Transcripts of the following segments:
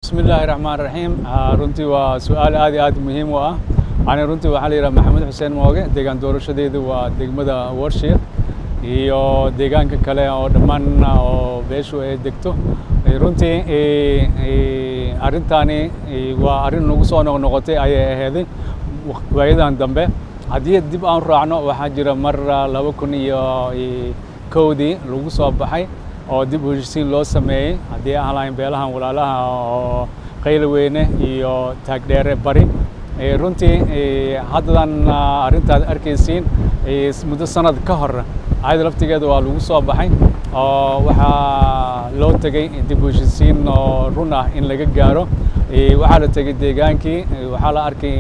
بسم الله الرحمن الرحيم runtii waa su'aal aad muhiim u ah ani runtii waxaa la yiraahdaa Maxamed Xuseen Mooge deegaan doorashadeedu waa degmada Warshiiq iyo deegaanka kale oo dhammaan oo beeshu ay degto runtii arintani waa arin nagu soo noqotay ayay ahayd waayadan dambe haddii dib aan raacno waxaa jira mar 2001 lagu soo baxay oo dib u heshiisiin loo sameeyay haddii aan lahayn beelahan walaalaha oo qayl weyne iyo taagdheere bari runtii haddan arrintaad arkaysiin muddo sanad ka hor ayada laftigeeda waa lagu soo baxay oo waxaa loo tegay dib u heshiisiin oo run ah in laga gaaro waxaa la tegay deegaankii waxaa la arkay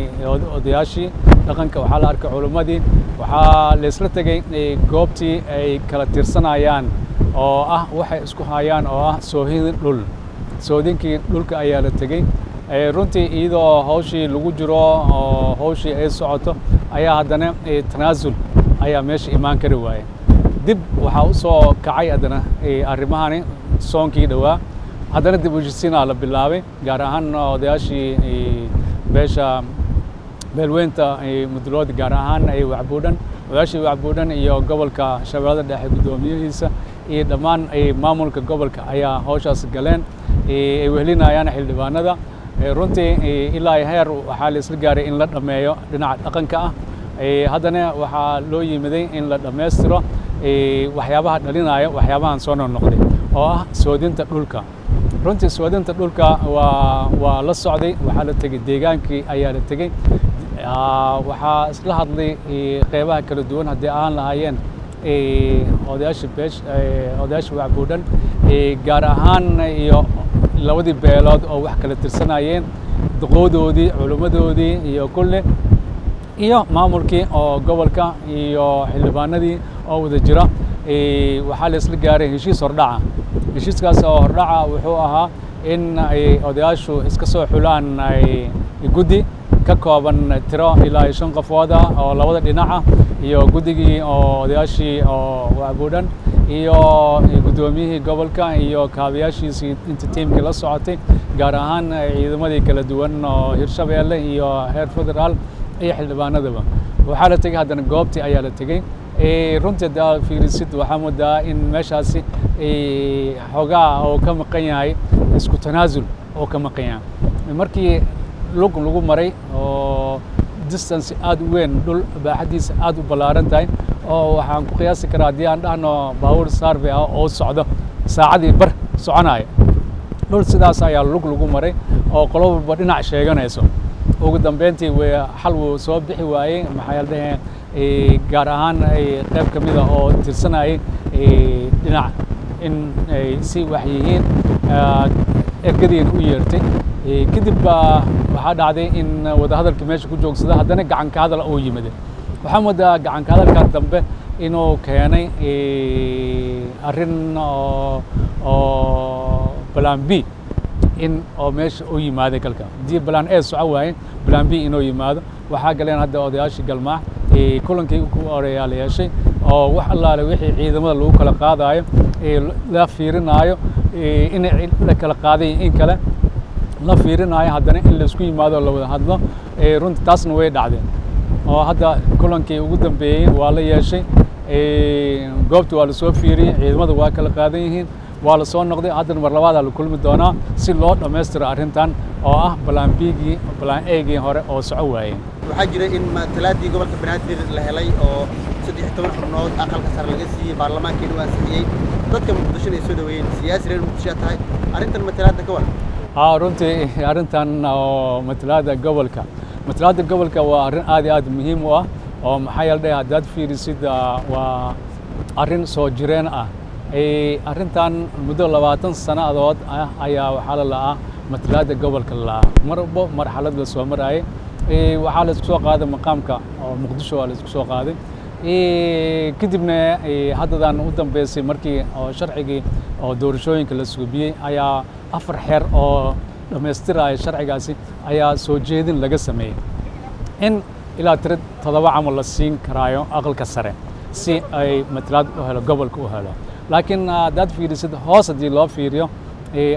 odayaashii dhaqanka waxaa la arkay culimmadii waxaa la isla tegay goobtii ay kala tirsanayaan oo ah waxay isku hayaan oo ah soodinkii dhulka ayaa la tegey runtii iyadoo hawshii lagu jiro oo hawshii ay socoto ayaa haddana tanaasul ayaa meesha imaan kari waayay dib waxaa u soo kacay haddana arrimahani soonkii dhowaa haddana dib u heshiisiinaa la bilaabay gaar ahaan odayaashii beesha beelweynta mudulood gaar ahaan wacbuudhan odayaashii wacbuudhan iyo gobolka shabeellada dhexe guddoomiyihiisa iyo dhammaan maamulka gobolka ayaa hawshaas galeen ay wehelinayaan xildhibaanada runtii ilaa heer waxaa la isla gaaray in la dhammeeyo dhinaca dhaqanka ah haddana waxaa loo yimiday in la dhammaystiro waxyaabaha dhalinaya waxyaabahan soo noqnoqday oo ah soodinta dhulka runtii soodinta dhulka waa la socday waxaa la tegey deegaankii ayaa la tegey waxaa isla hadlay qeybaha kala duwan haddii aan lahaayeen odayaasha wacbuudhan gaar ahaan iyo labadii beelood oo wax kala tirsanayeen duqoodoodii culimmadoodii iyo kulle iyo maamulkii oo gobolka iyo xildhibaanadii oo wada jira waxaa la isla gaaray heshiis hordhaca heshiiskaas oo hordhaca wuxuu ahaa in ay odayaashu iska soo xulaan guddi ka kooban tiro ilaa 5 qofood ah oo labada dhinaca iyo guddigii oo odayaashii oo wacbuudhan iyo guddoomiyihii gobolka iyo kaabayaashiisii inta tiimkii la socotay gaar ahaan ciidamadii kala duwan oo Hirshabeelle iyo heer federaal iyo xildhibaanadaba waxaa la tegey haddana goobtii ayaa la tegey runtii daa fiirisid waxaa moodaa in meeshaasi xoogaa oo ka maqan yahay isku tanaasul oo ka maqan yahay markii lagu maray oo distance aad u weyn dhul baaxadiisa aad u ballaaran tahay oo waxaan ku qiyaasi karaa haddii aan dhahno baabuur sarve ah oo socdo saacadii bar soconaya dhul sidaas ayaa lagu maray oo qolo walba dhinac sheeganayso ugu dambeyntii xal wuu soo bixi waayey maxaa dhaheen gaar ahaan qayb ka mid ah oo tirsanayay dhinac in ay si wax yihiin ergadiina u yeertay kadib waxaa dhacday in wadahadalkii meesha ku joogsada haddana gacanka hadal uu yimid waxaa moodaa gacanka hadalka dambe inuu keenay arrin oo plan B in oo meesha uu yimaaday kalka haddii plan A soco waaye plan B inuu yimaado waxaa galeen hadda odayaashii galmaax kulankii ku horeeyaa la yeeshay oo wax allaale wixii ciidamada lagu kala qaadayo la fiirinaayo inay la kala qaaday in kale la fiirinayo haddana in la isku yimaado la wada hadlo runtii taasna way dhacdeen oo hadda kulankii ugu dambeeyey waa la yeeshay goobtii waa la soo fiiriyey ciidamada waa kala qaadan yihiin waa la soo noqday haddana mar labaadaa la kulmi doonaa si loo dhammaystiro arrintan oo ah plan B-gii plan A-gii hore oo soco waayey waxaa jira in matalaadii gobolka banaadir la helay oo 13 xubnood aqalka sare laga siiyey baarlamaankeena waa ansixiyey dadka muqdisho ay soo dhaweeyeen siyaasi reer muqdisho tahay arrintan matalaadda ka waran runtii arrintan oo matalaadda gobolka waa arrin aad muhiim u ah oo maxaa yeelay haddaad fiirisid waa arrin soo jireen ah arrintan muddo 20 sannadood ayaa waxaa la la'aa matalaadda gobolka la la'aa marba marxalad la soo marayay waxaa la isku soo qaaday maqaamka oo muqdisho waa la isku soo qaaday kadibna haddadan u dambeysay markii oo sharcigii oo doorashooyinka la suubiyey ayaa 4 xeer oo dhammaystiraya sharcigaasi ayaa soo jeedin laga sameeyey in ilaa 7 camal la siin karaayo aqalka sare si ay matalaad u helo gobolka u helo laakiin haddaad fiirisid hoos haddii loo fiiriyo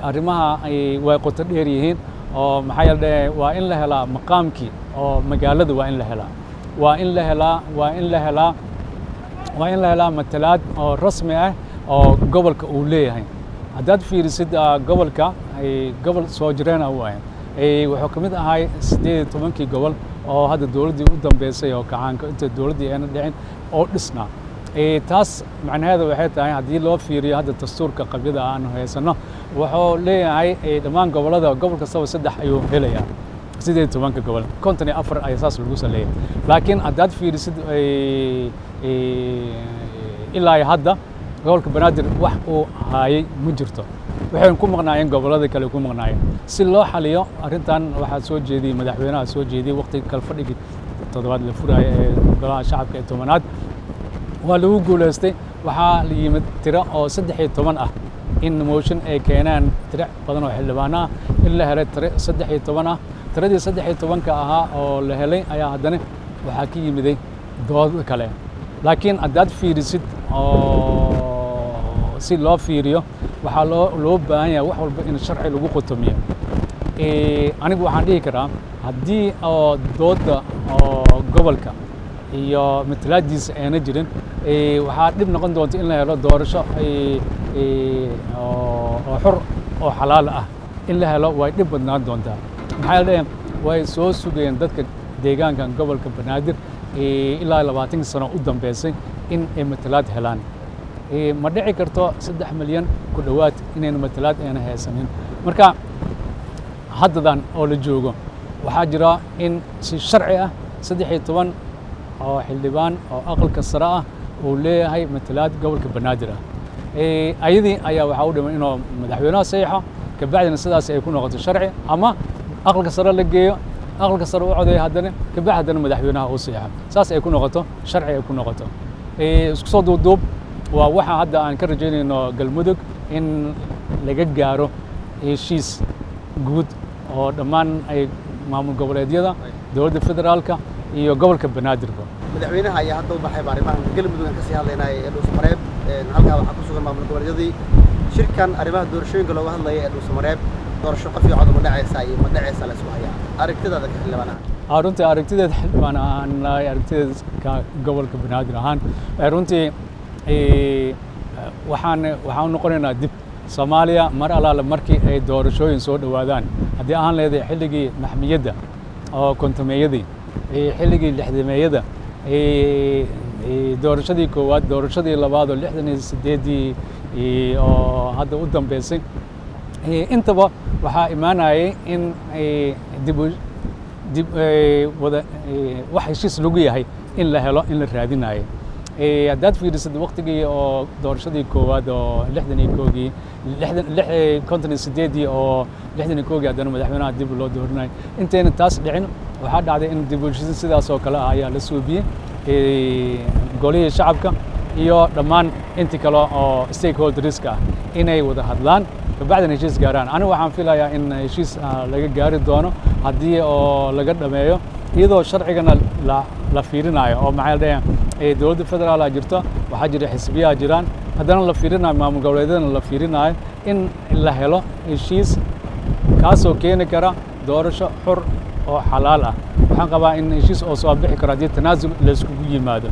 arrimaha way qoto dheer yihiin oo maxaa yeelay waa in la helaa maqaamkii oo magaalada waa in la helaa waa in la helaa matalaad oo rasmi ah oo gobolka uu leeyahay. haddaad fiirisid gobolka gobol soo jireen waaye wuxuu ka mid ahay 18 gobol oo hadda dowladdii u dambeysay oo kacaanka inta dowladdii ayna dhicin oo dhisnaa. taas macnaheedu waxay tahay haddii loo fiiriyo hadda dastuurka qabyada aan haysano wuxuu leeyahay dhammaan gobollada gobol kastaba 3 ayuu helayaa 18 gobol 54 ayaa saas lagu saleeyay. laakiin haddaad fiirisid ilaa hadda gobolka Banaadir wax uu haayay ma jirto, waxay ku maqnaayeen gobollada kale ku maqnaayeen. si loo xaliyo arrintan waxaa soo jeediyay madaxweynaha soo jeediyay waqtiga kala fadhigii toddobaad la furayay ee golaha shacabka ee 10aad waa lagu guuleystay. waxaa la yimid tiro oo 13 ah in motion ay keenaan tiro badan oo xildhibaan ah in la helay tiro 13 ah. tiradii 13 ahaa oo la helay ayaa haddana waxaa ka yimiday dood kale. laakiin haddaad fiirisid oo si loo fiiriyo waxaa loo baahan yahay wax walba in sharci lagu qotomiyo. anigu waxaan dhihi karaa haddii oo doodda oo gobolka iyo matalaadiisa ayna jirin waxaa dhib noqon doonta in la helo doorasho oo xor oo xalaal ah in la helo way dhib badnaan doontaa. maxaa yeelay way soo sugayeen dadka deegaankan gobolka Banaadir ilaa 20 sano u dambeysay in ay matalaad helaan. ma dhici karto 3 milyan ku dhowaad inayna matalaad ayna haysanin. marka haddadan oo la joogo waxaa jira in si sharci ah 13 oo xildhibaan oo aqalka sare ah uu leeyahay matalaad gobolka Banaadir ah. ayadii ayaa waxaa u dhiman inuu madaxweynaha saxiixo kabacdina sidaas ay ku noqoto sharci ama aqalka sare la geeyo aqalka sare u codeeyo haddana kabacdi haddana madaxweynaha uu saxiixo saas ay ku noqoto sharci ay ku noqoto. isku soo duuduub waa waxa hadda aan ka rajaynayno Galmudug in laga gaaro heshiis guud oo dhammaan ay maamul goboleedyada dowladda federaalka iyo gobolka Banaadirba. madaxweynaha ayaa hadda u baxay arrimahan Galmudug aan ka sii hadlaynay Dhuusamareeb halkaa waxaa ku sugan maamul goboleedyadii shirkan arrimaha doorashooyinka looga hadlayay ee Dhuusamareeb doorasho qof iyo cod ma dhacaysa la isku hayaa aragtidaada ka xildhibaanaha. runtii aragtideeda xildhibaan ahaan aragtideeda gobolka Banaadir ahaan runtii waxaan noqonaynaa dib Soomaaliya mar alaala markii ay doorashooyin soo dhawaadaan haddii aan leedahay xilligii maxmiyadda oo kontameeyadii xilligii lixdameeyada doorashadii koowaad doorashadii labaad oo 68 oo hadda u dambeysay intaba waxaa imaanayay in dib wada wax heshiis lagu yahay in la helo in la raadinayo. haddaad fiirisid waqtigii oo doorashadii koowaad oo 61 oo 61 haddana madaxweynaha dib loo doorinayo intayna taas dhicin waxaa dhacday in dib u heshiisiin sidaas oo kale ah ayaa la suubiyey golihii shacabka iyo dhammaan intii kale oo stakeholderska ah inay wada hadlaan kabacdina heshiis gaaraan. anigu waxaan filayaa in heshiis laga gaari doono haddii oo laga dhameeyo iyadoo sharcigana la fiirinayo oo maxaa la dhahayaa dowladda federaal jirto waxaa jira xisbiyaha jiraan haddana la fiirinayo maamul goboleedyadana la fiirinayo in la helo heshiis kaasoo keeni kara doorasho xor oo xalaal ah. waxaan qabaa in heshiis oo soo bixi karo haddii tanaasul la iskugu yimaado.